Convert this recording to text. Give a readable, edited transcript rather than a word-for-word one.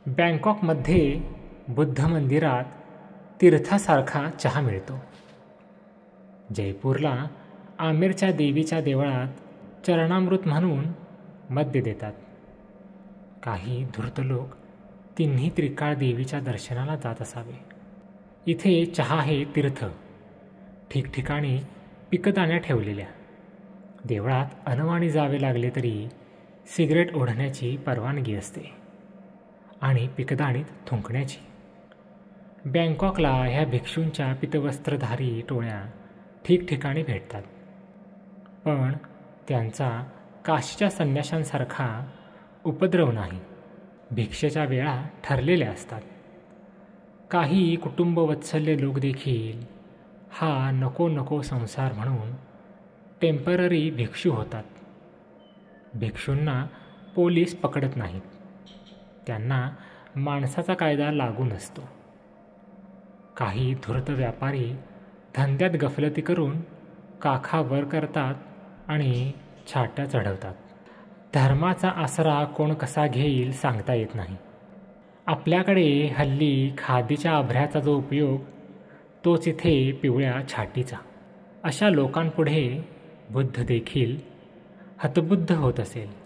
बँकॉकमध्ये बुद्ध मंदिरात तीर्थासारखा चहा मिळतो. जयपूरला आमेरच्या देवीच्या देवळात चरणामृत म्हणून मद्य देतात. काही धूर्त लोक तिन्ही त्रिकाळ देवीच्या दर्शनाला जात असावे. इथे चहा हे तीर्थ. ठिकठिकाणी पिकदाण्या ठेवलेल्या. देवळात अनवाणी जावे लागले तरी सिगरेट ओढण्याची परवानगी असते आणि पिकदाणीत थुंकण्याची. बँकॉकला ह्या भिक्षूंच्या पितवस्त्रधारी टोळ्या ठिकठिकाणी भेटतात. पण त्यांचा काशीच्या संन्याशांसारखा उपद्रव नाही. भिक्षेच्या वेळा ठरलेल्या असतात. काही कुटुंबवत्सल्य लोक देखील हा नको नको संसार म्हणून टेम्पररी भिक्षू होतात. भिक्षूंना पोलीस पकडत नाहीत. त्यांना माणसाचा कायदा लागू नसतो. काही धूर्त व्यापारी धंद्यात गफलती करून काखा वर करतात आणि छाट्या चढवतात. धर्माचा आसरा कोण कसा घेईल सांगता येत नाही. आपल्याकडे हल्ली खादीच्या आभऱ्याचा जो उपयोग तोच इथे पिवळ्या छाटीचा. अशा लोकांपुढे बुद्ध देखील हतबुद्ध होत असेल.